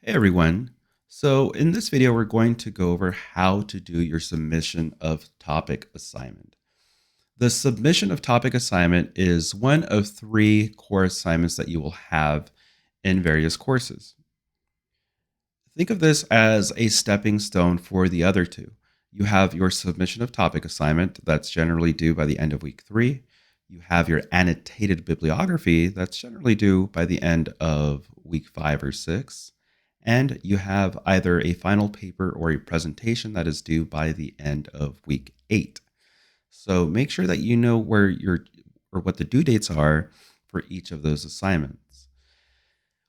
Hey everyone. So in this video, we're going to go over how to do your submission of topic assignment. The submission of topic assignment is one of three core assignments that you will have in various courses. Think of this as a stepping stone for the other two. You have your submission of topic assignment that's generally due by the end of week 3. You have your annotated bibliography that's generally due by the end of week 5 or 6. And you have either a final paper or a presentation that is due by the end of week 8. So make sure that you know where or what the due dates are for each of those assignments.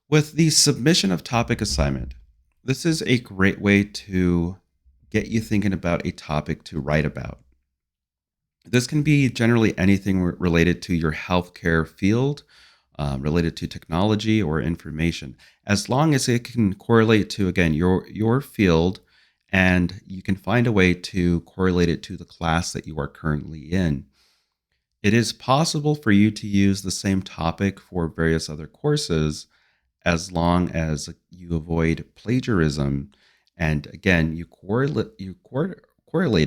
With the submission of topic assignment, this is a great way to get you thinking about a topic to write about. This can be generally anything related to your healthcare field, related to technology or information, as long as it can correlate to, again, your field, and you can find a way to correlate it to the class that you are currently in. It is possible for you to use the same topic for various other courses as long as you avoid plagiarism. And again, you correlate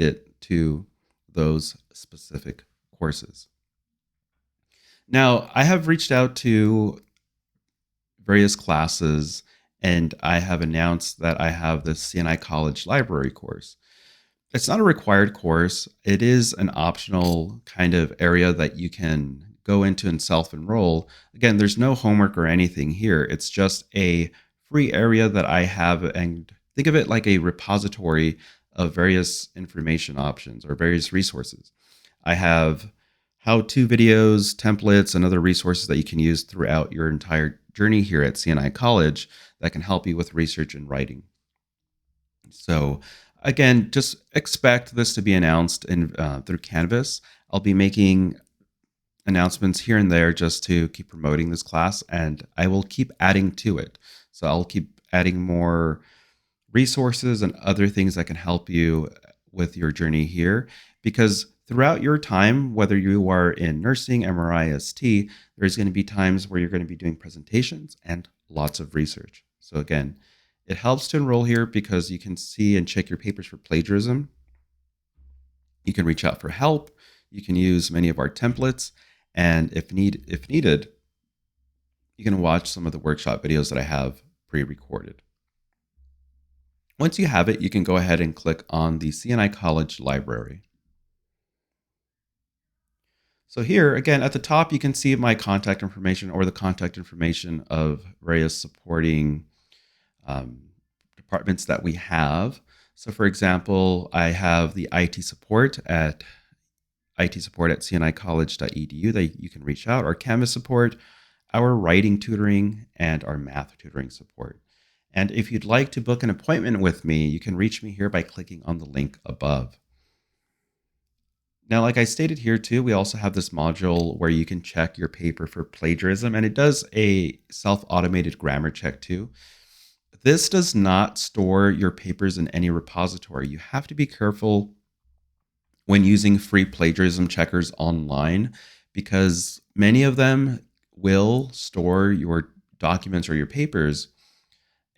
it to those specific courses. Now, I have reached out to various classes and I have announced that I have the CNI College Library course. It's not a required course. It is an optional kind of area that you can go into and self-enroll. Again, there's no homework or anything here. It's just a free area that I have, and think of it like a repository of various information options or various resources. I have how-to videos, templates, and other resources that you can use throughout your entire journey here at CNI College that can help you with research and writing. So again, just expect this to be announced through Canvas. I'll be making announcements here and there just to keep promoting this class, and I will keep adding to it. So I'll keep adding more resources and other things that can help you with your journey here, because throughout your time, whether you are in nursing, MRI, ST, there's going to be times where you're going to be doing presentations and lots of research. So again, it helps to enroll here because you can see and check your papers for plagiarism. You can reach out for help. You can use many of our templates. And if needed, you can watch some of the workshop videos that I have pre-recorded. Once you have it, you can go ahead and click on the CNI College Library. So here, again, at the top, you can see my contact information or the contact information of various supporting departments that we have. So for example, I have the IT support at cnicollege.edu that you can reach out, our Canvas support, our writing tutoring, and our math tutoring support. And if you'd like to book an appointment with me, you can reach me here by clicking on the link above. Now, like I stated here too, we also have this module where you can check your paper for plagiarism, and it does a self-automated grammar check too. This does not store your papers in any repository. You have to be careful when using free plagiarism checkers online, because many of them will store your documents or your papers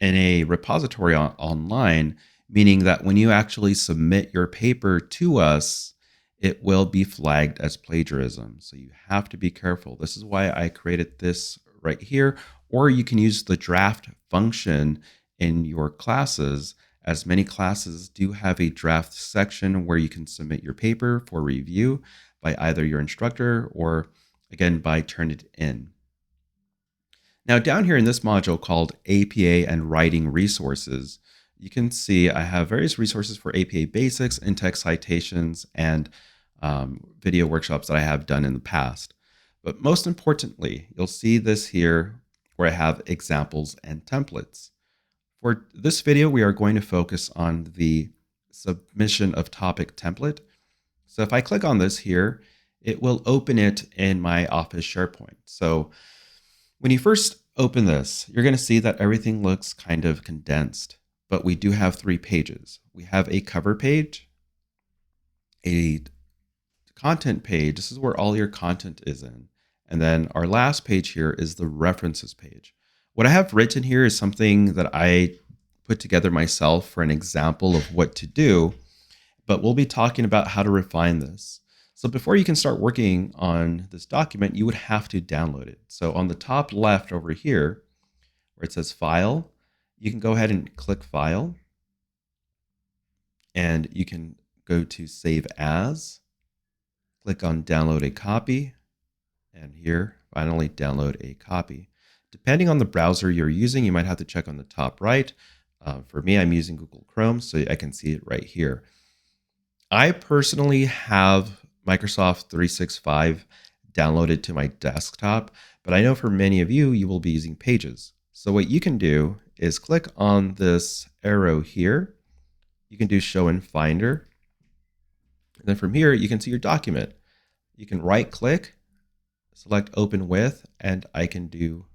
in a repository online, meaning that when you actually submit your paper to us, it will be flagged as plagiarism. So you have to be careful. This is why I created this right here, or you can use the draft function in your classes, as many classes do have a draft section where you can submit your paper for review by either your instructor or, again, by turn it in. Now down here in this module called APA and Writing Resources, you can see I have various resources for APA basics, in-text citations, and video workshops that I have done in the past. But most importantly, you'll see this here where I have examples and templates. For this video, we are going to focus on the submission of topic template. So if I click on this here, it will open it in my Office SharePoint. So when you first open this, you're going to see that everything looks kind of condensed, but we do have 3 pages. We have a cover page, a content page. This is where all your content is in. And then our last page here is the references page. What I have written here is something that I put together myself for an example of what to do, but we'll be talking about how to refine this. So before you can start working on this document, you would have to download it. So on the top left over here, where it says File, you can go ahead and click File, and you can go to Save As, click on Download a Copy, and here, finally download a copy. Depending on the browser you're using, you might have to check on the top right. For me, I'm using Google Chrome, so I can see it right here. I personally have Microsoft 365 downloaded to my desktop, but I know for many of you, you will be using Pages. So what you can do is click on this arrow here. You can do Show in Finder. And then from here, you can see your document. You can right click, select Open With, and I can do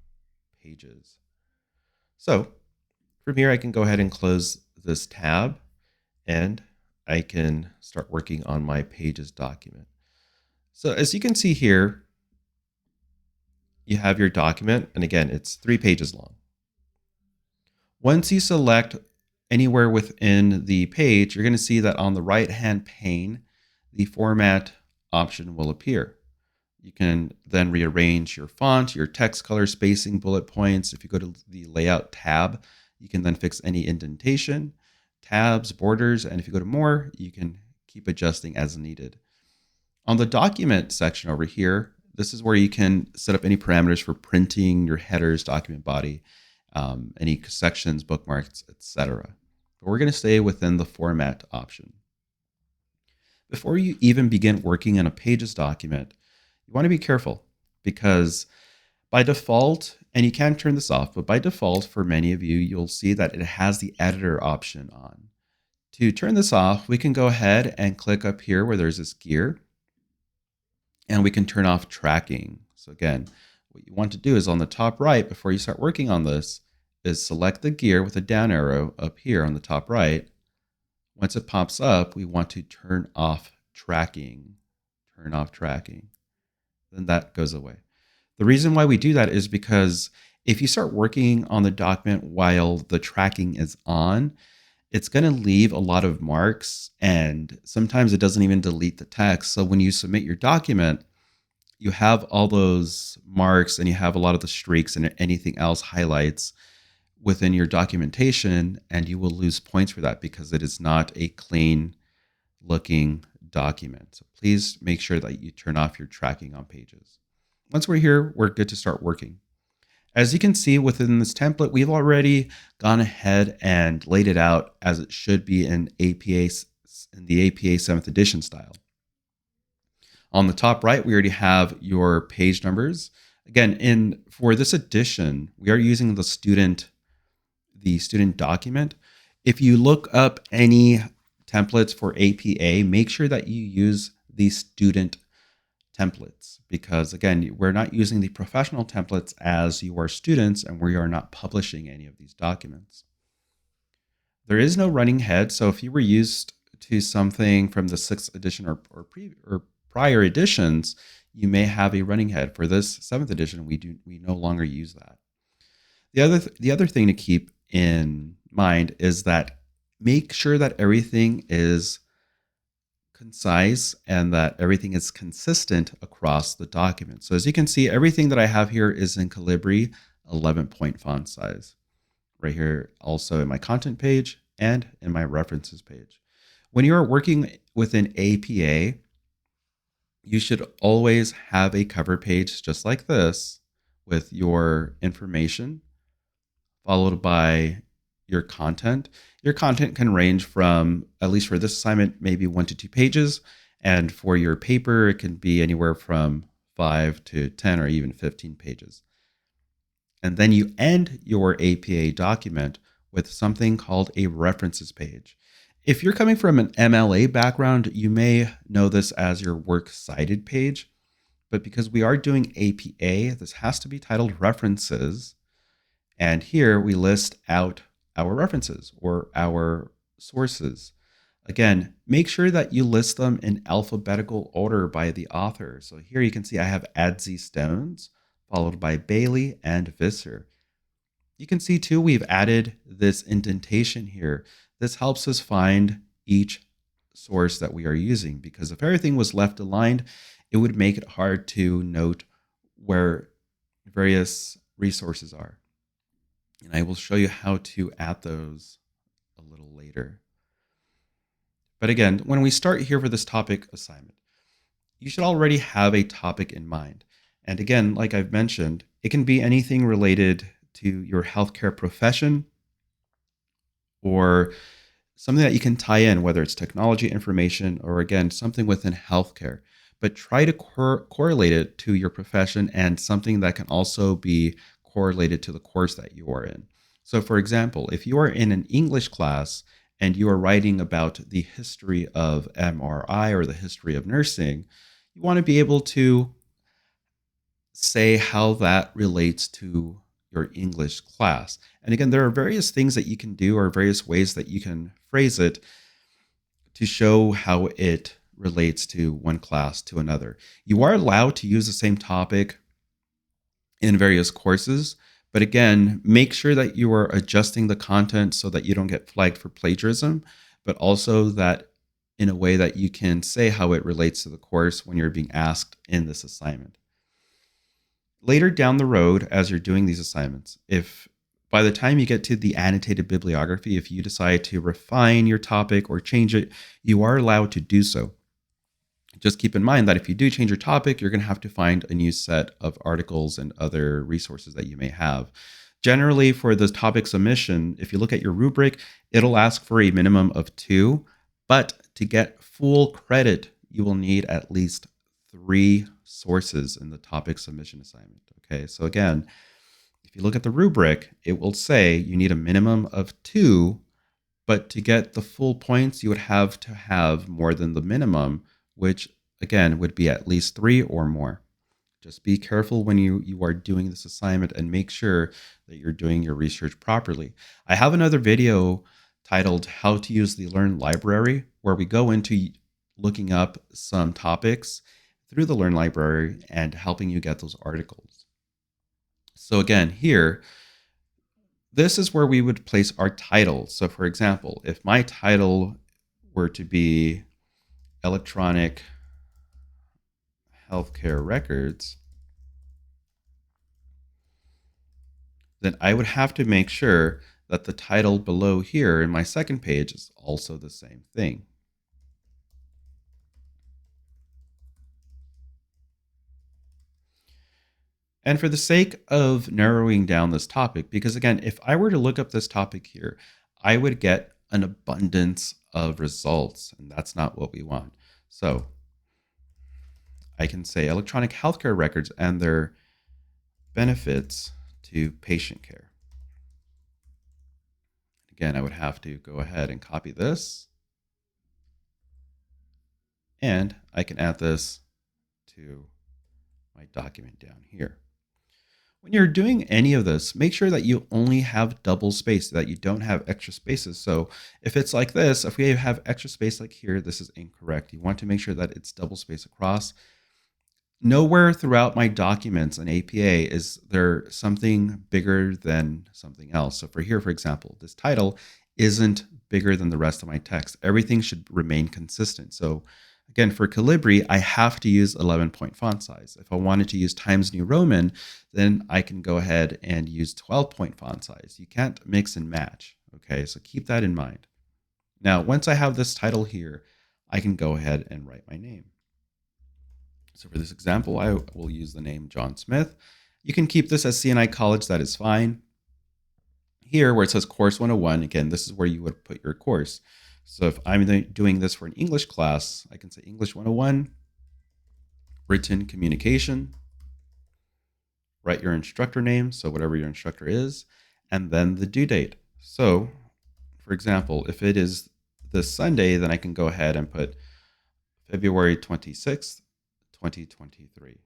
Pages. So from here, I can go ahead and close this tab, and I can start working on my Pages document. So as you can see here, you have your document, and again, it's 3 pages long. Once you select anywhere within the page, you're going to see that on the right-hand pane, the format option will appear. You can then rearrange your font, your text color, spacing, bullet points. If you go to the Layout tab, you can then fix any indentation, tabs, borders, and if you go to More, you can keep adjusting as needed. On the Document section over here, this is where you can set up any parameters for printing your headers, document body, any sections, bookmarks, etc. But we're going to stay within the Format option. Before you even begin working on a Pages document, you want to be careful because by default, and you can turn this off, but by default for many of you, you'll see that it has the editor option on. To turn this off, we can go ahead and click up here where there's this gear, and we can turn off tracking. So again, what you want to do is on the top right, before you start working on this, is select the gear with a down arrow up here on the top right. Once it pops up, we want to turn off tracking. Turn off tracking. Then that goes away. The reason why we do that is because if you start working on the document while the tracking is on, it's going to leave a lot of marks, and sometimes it doesn't even delete the text. So when you submit your document, you have all those marks and you have a lot of the streaks and anything else highlights within your documentation, and you will lose points for that because it is not a clean looking document. So please make sure that you turn off your tracking on Pages. Once we're here, we're good to start working. As you can see within this template, we've already gone ahead and laid it out as it should be in the APA 7th edition style. On the top right, we already have your page numbers. Again, for this edition, we are using the student document. If you look up any templates for APA, make sure that you use the student templates, because again, we're not using the professional templates as you are students, and we are not publishing any of these documents. There is no running head, so if you were used to something from the 6th edition or prior editions, you may have a running head. For this 7th edition, we no longer use that. The other thing to keep in mind is that make sure that everything is concise and that everything is consistent across the document. So as you can see, everything that I have here is in Calibri 11-point font size. Right here, also in my content page and in my references page. When you are working within APA, you should always have a cover page just like this with your information, followed by your content. Your content can range from, at least for this assignment, maybe 1 to 2 pages. And for your paper, it can be anywhere from 5 to 10 or even 15 pages. And then you end your APA document with something called a references page. If you're coming from an MLA background, you may know this as your works cited page. But because we are doing APA, this has to be titled references. And here we list out our references or our sources. Again, make sure that you list them in alphabetical order by the author. So here you can see I have Adzi Stones, followed by Bailey and Visser. You can see too, we've added this indentation here. This helps us find each source that we are using, because if everything was left aligned, it would make it hard to note where various resources are. And I will show you how to add those a little later. But again, when we start here for this topic assignment, you should already have a topic in mind. And again, like I've mentioned, it can be anything related to your healthcare profession or something that you can tie in, whether it's technology information or again, something within healthcare. But try to correlate it to your profession and something that can also be correlated to the course that you are in. So, for example, if you are in an English class and you are writing about the history of MRI or the history of nursing, you want to be able to say how that relates to your English class. And again, there are various things that you can do or various ways that you can phrase it to show how it relates to one class to another. You are allowed to use the same topic in various courses, but again, make sure that you are adjusting the content so that you don't get flagged for plagiarism, but also that in a way that you can say how it relates to the course when you're being asked in this assignment. Later down the road, as you're doing these assignments, if by the time you get to the annotated bibliography, if you decide to refine your topic or change it, you are allowed to do so. Just keep in mind that if you do change your topic, you're going to have to find a new set of articles and other resources that you may have. Generally, for the topic submission, if you look at your rubric, it'll ask for a minimum of 2, but to get full credit, you will need at least 3 sources in the topic submission assignment. Okay, so again, if you look at the rubric, it will say you need a minimum of 2, but to get the full points, you would have to have more than the minimum, which again would be at least 3 or more. Just be careful when you are doing this assignment and make sure that you're doing your research properly. I have another video titled How to Use the LIRN Library, where we go into looking up some topics through the LIRN library and helping you get those articles. So again, here, this is where we would place our title. So for example, if my title were to be electronic healthcare records, then I would have to make sure that the title below here in my second page is also the same thing. And for the sake of narrowing down this topic, because again, if I were to look up this topic here, I would get an abundance of results, and that's not what we want. So I can say electronic healthcare records and their benefits to patient care. Again, I would have to go ahead and copy this, and I can add this to my document down here. When you're doing any of this, make sure that you only have double space, that you don't have extra spaces. So if it's like this, if we have extra space like here, this is incorrect. You want to make sure that it's double space across. Nowhere throughout my documents in APA is there something bigger than something else. So for here, for example, this title isn't bigger than the rest of my text. Everything should remain consistent. So again, for Calibri, I have to use 11-point font size. If I wanted to use Times New Roman, then I can go ahead and use 12-point font size. You can't mix and match, okay? So keep that in mind. Now, once I have this title here, I can go ahead and write my name. So for this example, I will use the name John Smith. You can keep this as CNI College, that is fine. Here, where it says Course 101, again, this is where you would put your course. So if I'm doing this for an English class, I can say English 101, written communication, write your instructor name, so whatever your instructor is, and then the due date. So, for example, if it is this Sunday, then I can go ahead and put February 26th, 2023.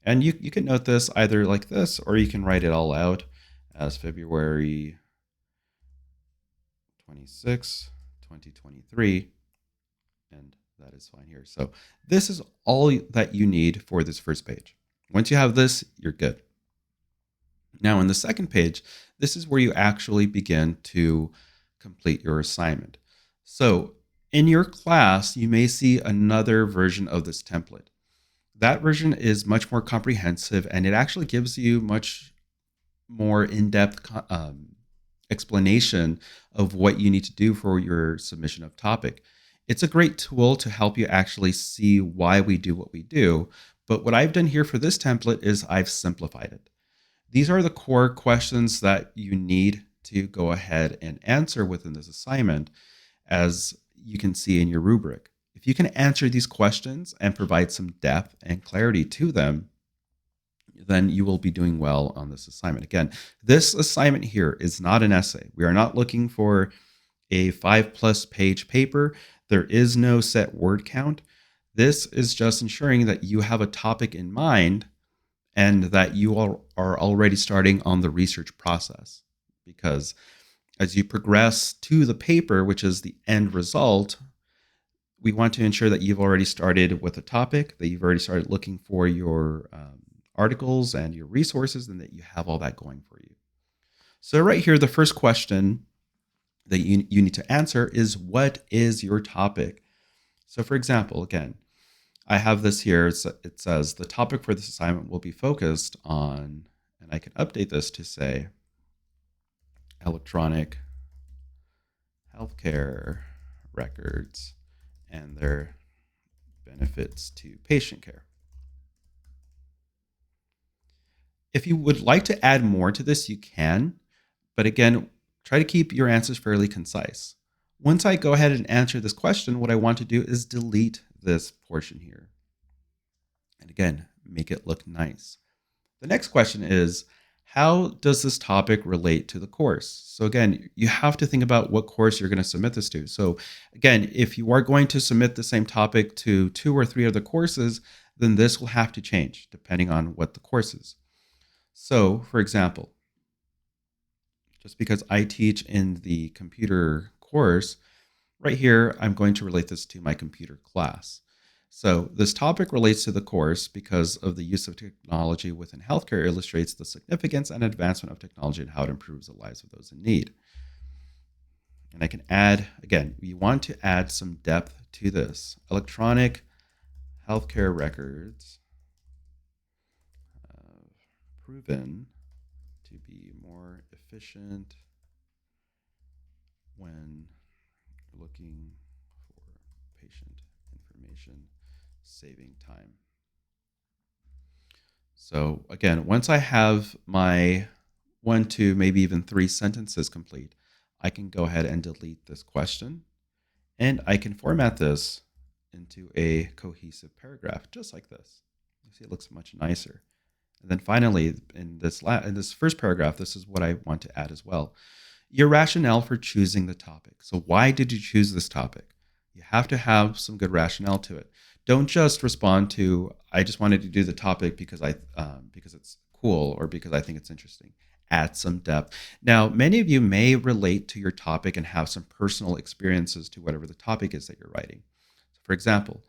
And you can note this either like this, or you can write it all out as February 26th, 2023, and that is fine here. So this is all that you need for this first page. Once you have this, you're good. Now, in the second page, this is where you actually begin to complete your assignment. So, in your class, you may see another version of this template. That version is much more comprehensive and it actually gives you much more in depth explanation of what you need to do for your submission of topic. It's a great tool to help you actually see why we do what we do. But what I've done here for this template is I've simplified it. These are the core questions that you need to go ahead and answer within this assignment, as you can see in your rubric. If you can answer these questions and provide some depth and clarity to them, then you will be doing well on this assignment. Again, this assignment here is not an essay. We are not looking for a 5+ page paper. There is no set word count. This is just ensuring that you have a topic in mind and that you are already starting on the research process. Because as you progress to the paper, which is the end result, we want to ensure that you've already started with a topic, that you've already started looking for your articles and your resources, and that you have all that going for you. So right here, the first question that you need to answer is, what is your topic? So for example, again, I have this here. It says the topic for this assignment will be focused on, and I can update this to say electronic healthcare records and their benefits to patient care. If you would like to add more to this, you can, but again, try to keep your answers fairly concise. Once I go ahead and answer this question, what I want to do is delete this portion here. And again, make it look nice. The next question is, how does this topic relate to the course? So again, you have to think about what course you're going to submit this to. So again, if you are going to submit the same topic to 2 or 3 other courses, then this will have to change depending on what the course is. So for example, just because I teach in the computer course, right here, I'm going to relate this to my computer class. So this topic relates to the course because of the use of technology within healthcare illustrates the significance and advancement of technology and how it improves the lives of those in need. And I can add, again, we want to add some depth to this. Electronic healthcare records proven to be more efficient when looking for patient information, saving time. So again, once I have my 1, 2, maybe even 3 sentences complete, I can go ahead and delete this question, and I can format this into a cohesive paragraph, just like this. You see, it looks much nicer. And then finally, in this first paragraph, this is what I want to add as well. Your rationale for choosing the topic. So why did you choose this topic? You have to have some good rationale to it. Don't just respond to, I just wanted to do the topic because it's cool or because I think it's interesting. Add some depth. Now, many of you may relate to your topic and have some personal experiences to whatever the topic is that you're writing. For example,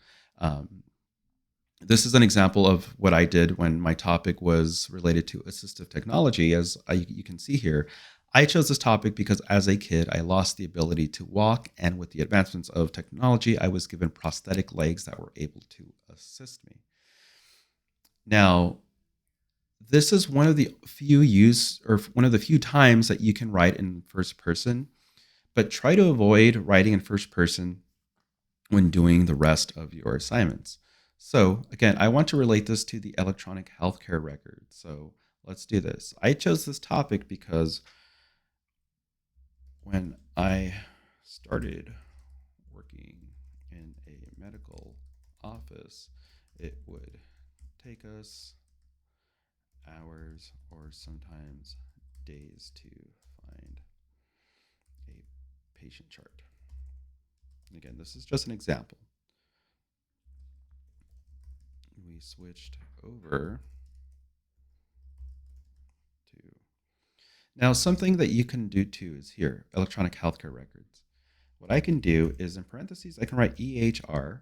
this is an example of what I did when my topic was related to assistive technology. As you can see here, I chose this topic because as a kid, I lost the ability to walk, and with the advancements of technology, I was given prosthetic legs that were able to assist me. Now, this is one of the few times that you can write in first person, but try to avoid writing in first person when doing the rest of your assignments. So again, I want to relate this to the electronic healthcare record. So let's do this. I chose this topic because when I started working in a medical office, it would take us hours or sometimes days to find a patient chart. And again, this is just an example. We switched over to, now something that you can do too is here, electronic healthcare records. What I can do is in parentheses, I can write EHR,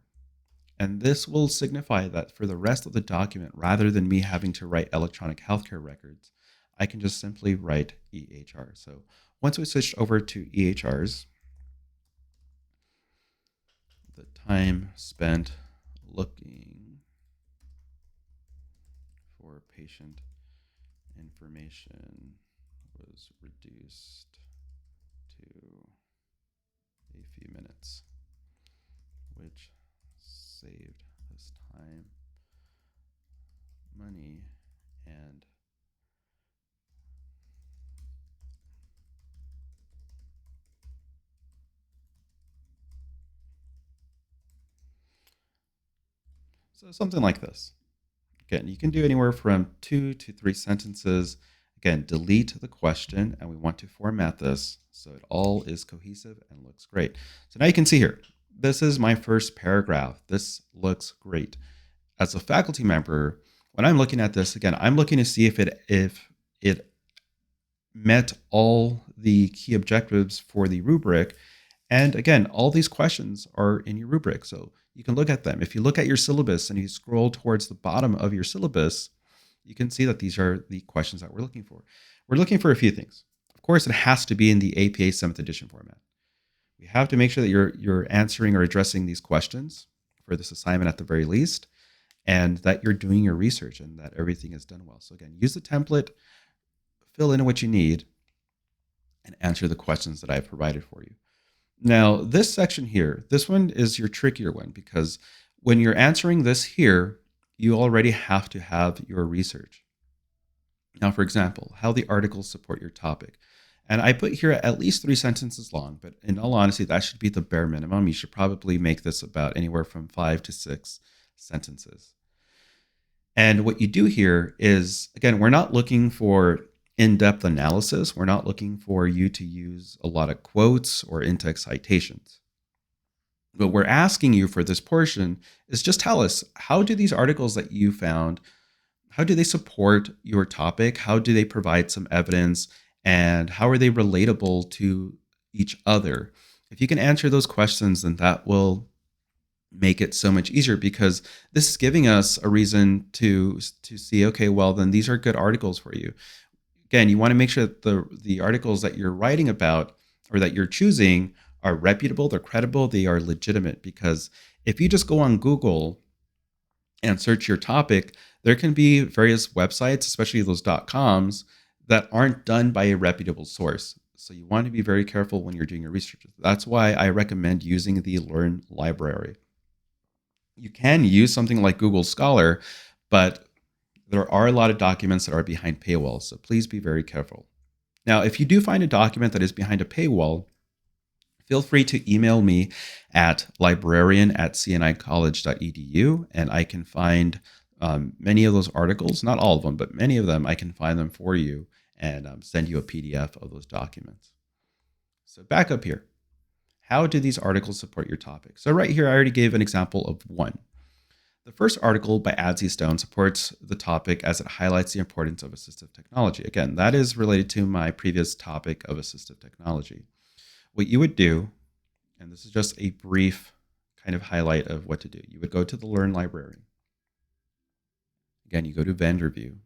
and this will signify that for the rest of the document, rather than me having to write electronic healthcare records, I can just simply write EHR. So once we switched over to EHRs, the time spent looking for patient information was reduced to a few minutes, which saved us time, money, and so something like this. Again, you can do anywhere from 2 to 3 sentences. Again, delete the question, and we want to format this so it all is cohesive and looks great. So now you can see here, this is my first paragraph. This looks great. As a faculty member, when I'm looking at this, again, I'm looking to see if it met all the key objectives for the rubric. And again, all these questions are in your rubric, so you can look at them. If you look at your syllabus and you scroll towards the bottom of your syllabus, you can see that these are the questions that we're looking for. We're looking for a few things. Of course, it has to be in the APA 7th edition format. We have to make sure that you're answering or addressing these questions for this assignment at the very least, and that you're doing your research and that everything is done well. So again, use the template, fill in what you need, and answer the questions that I've provided for you. Now, this section here, this one is your trickier one because when you're answering this here, you already have to have your research. Now, for example, how the articles support your topic. And I put here at least 3 sentences long, but in all honesty, that should be the bare minimum. You should probably make this about anywhere from 5 to 6 sentences. And what you do here is, again, we're not looking for in-depth analysis. We're not looking for you to use a lot of quotes or in-text citations. What we're asking you for this portion is just tell us, how do these articles that you found, how do they support your topic? How do they provide some evidence? And how are they relatable to each other? If you can answer those questions, then that will make it so much easier, because this is giving us a reason to see, okay, well, then these are good articles for you. Again, you want to make sure that the articles that you're writing about or that you're choosing are reputable, they're credible, they are legitimate. Because if you just go on Google and search your topic, there can be various websites, especially those .coms, that aren't done by a reputable source. So you want to be very careful when you're doing your research. That's why I recommend using the LIRN library. You can use something like Google Scholar, but there are a lot of documents that are behind paywalls, so please be very careful. Now, if you do find a document that is behind a paywall, feel free to email me at librarian@cnicollege.edu, and I can find many of those articles, not all of them, but many of them, I can find them for you and send you a PDF of those documents. So back up here. How do these articles support your topic? So right here, I already gave an example of one. The first article by Adzi Stone supports the topic as it highlights the importance of assistive technology. Again, that is related to my previous topic of assistive technology. What you would do, and this is just a brief kind of highlight of what to do, you would go to the LIRN library. Again, you go to vendor view.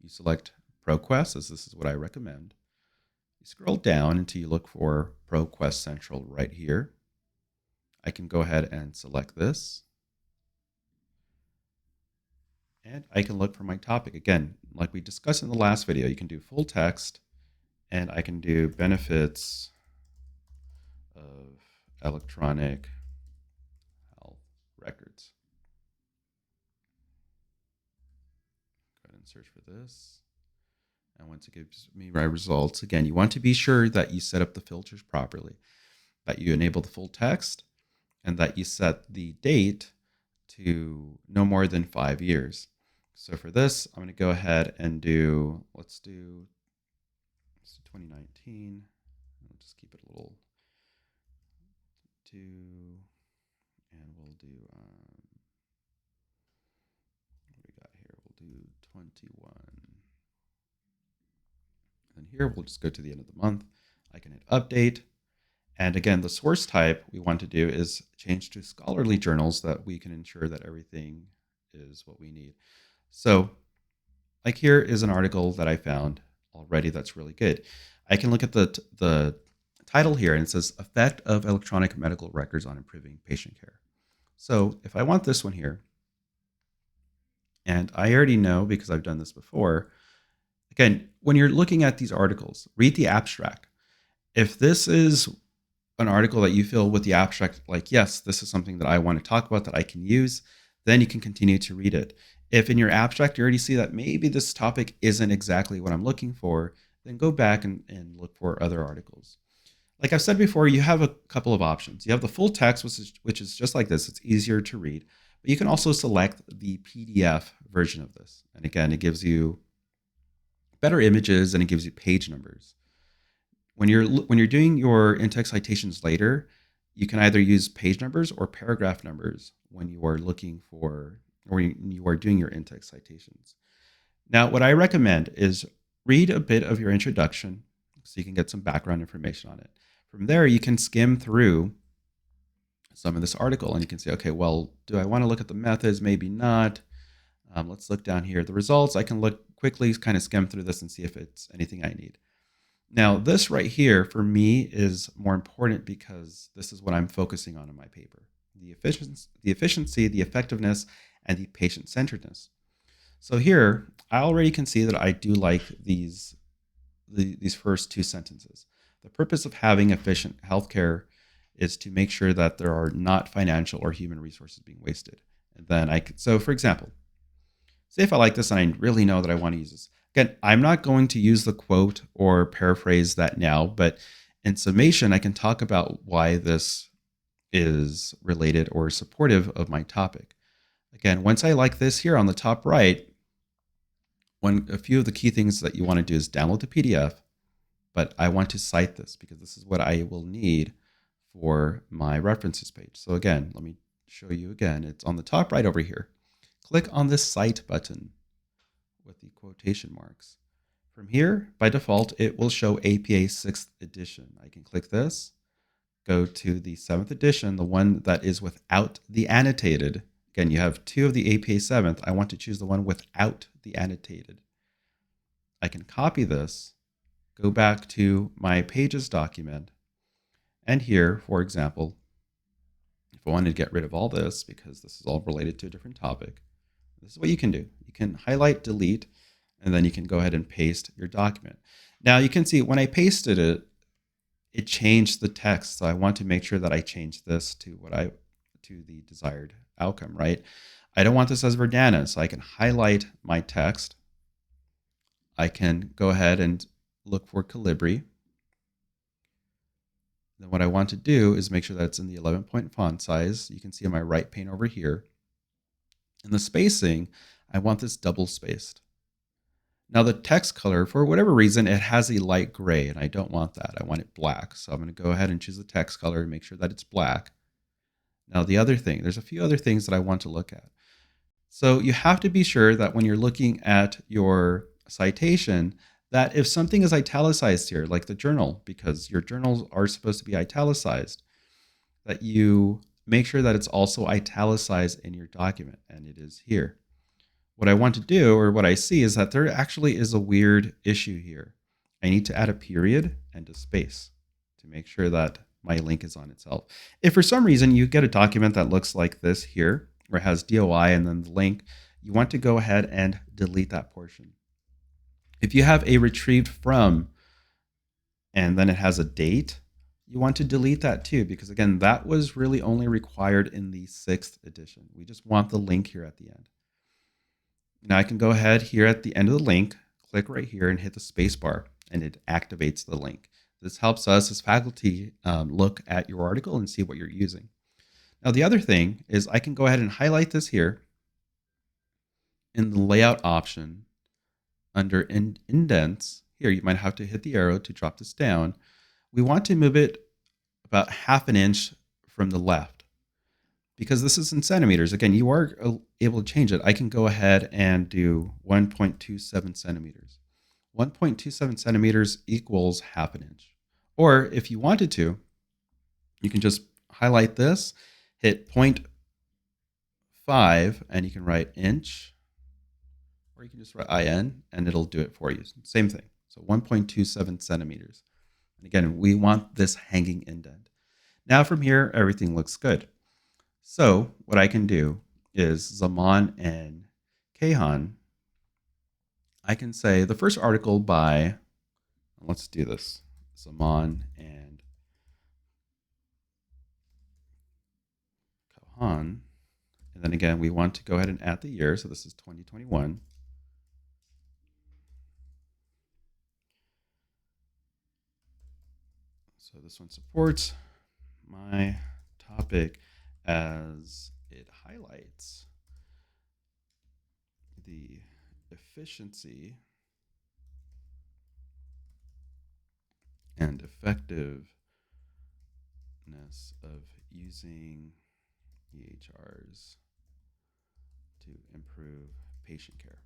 You select ProQuest, as this is what I recommend. You scroll down until you look for ProQuest Central right here. I can go ahead and select this. And I can look for my topic. Again, like we discussed in the last video, you can do full text, and I can do benefits of electronic health records. Go ahead and search for this. And once it gives me my results, again, you want to be sure that you set up the filters properly, that you enable the full text, and that you set the date to no more than 5 years. So for this, I'm going to go ahead and do, let's do 2019. We'll just keep it a little and we'll do, what do we got here? We'll do 21. And here we'll just go to the end of the month. I can hit update. And again, the source type we want to do is change to scholarly journals, that we can ensure that everything is what we need. So Like here is an article that I found already that's really good. I can look at the title here and it says Effect of Electronic Medical Records on Improving Patient Care. So if I want this one here, and I already know because I've done this before, again, when you're looking at these articles, read the abstract. If this is an article that you feel with the abstract, like, yes, this is something that I want to talk about that I can use, then you can continue to read it. If in your abstract you already see that maybe this topic isn't exactly what I'm looking for, then go back and look for other articles. Like I've said before, you have a couple of options. You have the full text, which is just like this. It's easier to read. But you can also select the PDF version of this. And again, it gives you better images and it gives you page numbers. When you're doing your in-text citations later, you can either use page numbers or paragraph numbers when you are looking for or you are doing your in-text citations. Now, what I recommend is read a bit of your introduction so you can get some background information on it. From there, you can skim through some of this article and you can say, okay, well, do I want to look at the methods? Maybe not. Let's look down here. The results, I can look quickly, kind of skim through this and see if it's anything I need. Now, this right here for me is more important because this is what I'm focusing on in my paper. The efficiency, the effectiveness, and the patient-centeredness. So here, I already can see that I do like these first two sentences. The purpose of having efficient healthcare is to make sure that there are not financial or human resources being wasted. And then so for example, say if I like this and I really know that I want to use this. Again, I'm not going to use the quote or paraphrase that now, but in summation, I can talk about why this is related or supportive of my topic. Again, once I like this here on the top right, a few of the key things that you want to do is download the PDF, but I want to cite this because this is what I will need for my references page. So again, let me show you again. It's on the top right over here. Click on this Cite button with the quotation marks. From here, by default, it will show APA 6th edition. I can click this, go to the 7th edition, the one that is without the annotated. Again, you have two of the APA 7th. I want to choose the one without the annotated. I can copy this, go back to my pages document, and here, for example, if I wanted to get rid of all this because this is all related to a different topic, this is what you can do. You can highlight, delete, and then you can go ahead and paste your document. Now you can see when I pasted it, it changed the text. So I want to make sure that I change this to the desired outcome, right? I don't want this as Verdana, so I can highlight my text. I can go ahead and look for Calibri. Then what I want to do is make sure that it's in the 11-point font size. You can see on my right pane over here. In the spacing, I want this double spaced. Now the text color, for whatever reason, it has a light gray and I don't want that. I want it black. So I'm going to go ahead and choose the text color and make sure that it's black. Now the other thing, there's a few other things that I want to look at. So you have to be sure that when you're looking at your citation, that if something is italicized here, like the journal, because your journals are supposed to be italicized, that you make sure that it's also italicized in your document, and it is here. What I want to do, or what I see, is that there actually is a weird issue here. I need to add a period and a space to make sure that my link is on itself. If for some reason you get a document that looks like this here, where it has DOI and then the link, you want to go ahead and delete that portion. If you have a retrieved from and then it has a date, you want to delete that too, because again, that was really only required in the 6th edition. We just want the link here at the end. Now I can go ahead here at the end of the link, click right here and hit the space bar, and it activates the link. This helps us as faculty look at your article and see what you're using. Now the other thing is I can go ahead and highlight this here in the layout option under indents. Here you might have to hit the arrow to drop this down. We want to move it about 1/2 inch from the left because this is in centimeters. Again, you are able to change it. I can go ahead and do 1.27 centimeters. 1.27 centimeters equals 1/2 inch. Or if you wanted to, you can just highlight this, hit 0.5, and you can write inch, or you can just write IN and it'll do it for you. Same thing. So 1.27 centimeters. And again, we want this hanging indent. Now from here, everything looks good. So what I can do is Zaman and Kehan. I can say the first article by, let's do this, Zaman and Kehan. And then again, we want to go ahead and add the year. So this is 2021. So this one supports my topic as it highlights the efficiency and effectiveness of using EHRs to improve patient care.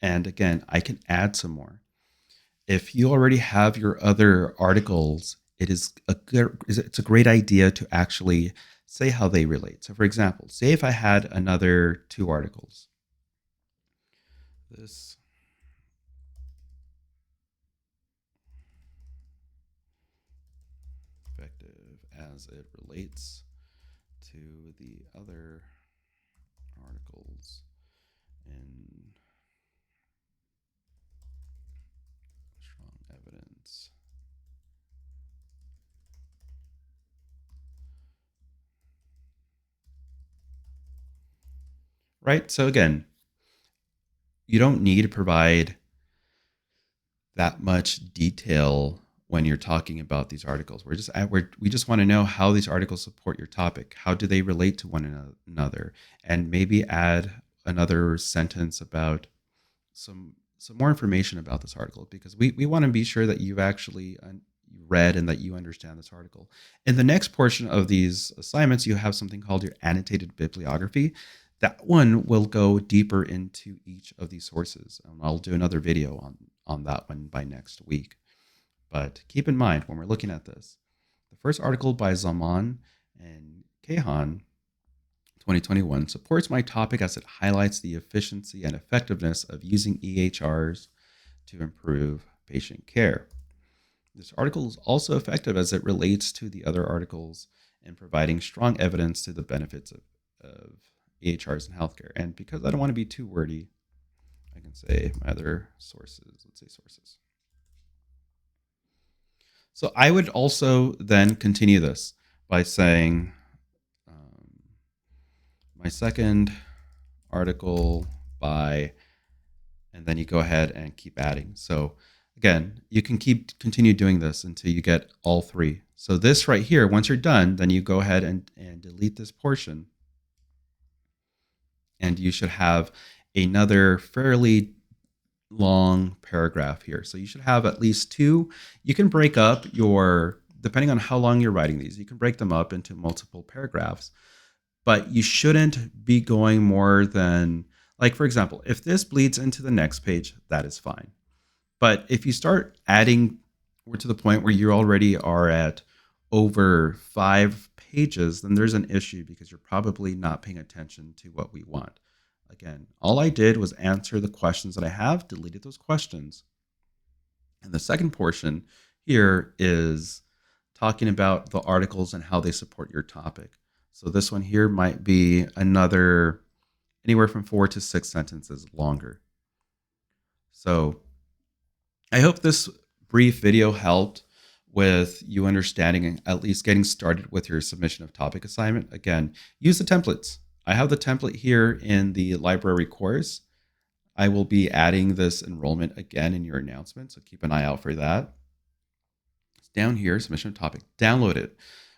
And again, I can add some more. If you already have your other articles, it's a great idea to actually say how they relate. So for example, say if I had another 2 articles. This effective as it relates to the other articles in strong evidence. Right? So again, you don't need to provide that much detail when you're talking about these articles. We just want to know how these articles support your topic. How do they relate to one another? And maybe add another sentence about some more information about this article, because we want to be sure that you've actually read and that you understand this article. In the next portion of these assignments, you have something called your annotated bibliography. That one will go deeper into each of these sources. And I'll do another video on that one by next week. But keep in mind when we're looking at this, the first article by Zaman and Kehan, 2021, supports my topic as it highlights the efficiency and effectiveness of using EHRs to improve patient care. This article is also effective as it relates to the other articles in providing strong evidence to the benefits of EHRs in healthcare. And because I don't want to be too wordy, I can say my other sources. Let's say sources. So I would also then continue this by saying my second article by, and then you go ahead and keep adding. So again, you can continue doing this until you get all 3. So this right here, once you're done, then you go ahead and delete this portion. And you should have another fairly long paragraph here. So you should have at least 2. You can break up depending on how long you're writing these, you can break them up into multiple paragraphs. But you shouldn't be going more than, like, for example, if this bleeds into the next page, that is fine. But if you start adding, we're to the point where you already are at over 5 pages, then there's an issue because you're probably not paying attention to what we want. Again, all I did was answer the questions that I have, deleted those questions. And the second portion here is talking about the articles and how they support your topic. So this one here might be another anywhere from 4 to 6 sentences longer. So I hope this brief video helped with you understanding and at least getting started with your submission of topic assignment. Again, use the templates. I have the template here in the library course. I will be adding this enrollment again in your announcement, so keep an eye out for that. It's down here, submission of topic. Download it.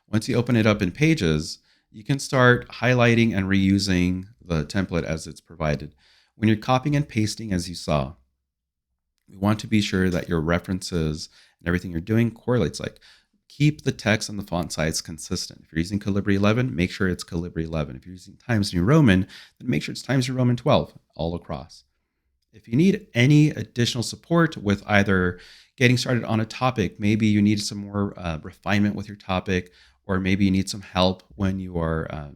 Once you open it up in Pages, you can start highlighting and reusing the template as it's provided. When you're copying and pasting, as you saw, we want to be sure that your references and everything you're doing correlates. Like, keep the text and the font size consistent. If you're using Calibri 11, make sure it's Calibri 11. If you're using Times New Roman, then make sure it's Times New Roman 12 all across. If you need any additional support with either getting started on a topic, maybe you need some more refinement with your topic, or maybe you need some help when you are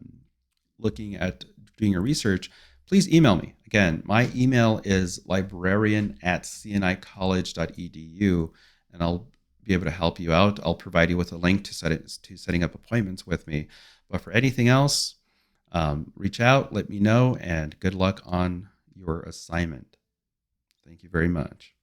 looking at doing your research, please email me. Again, my email is librarian@cnicollege.edu, and I'll be able to help you out. I'll provide you with a link to setting up appointments with me. But for anything else, reach out, let me know, and good luck on your assignment. Thank you very much.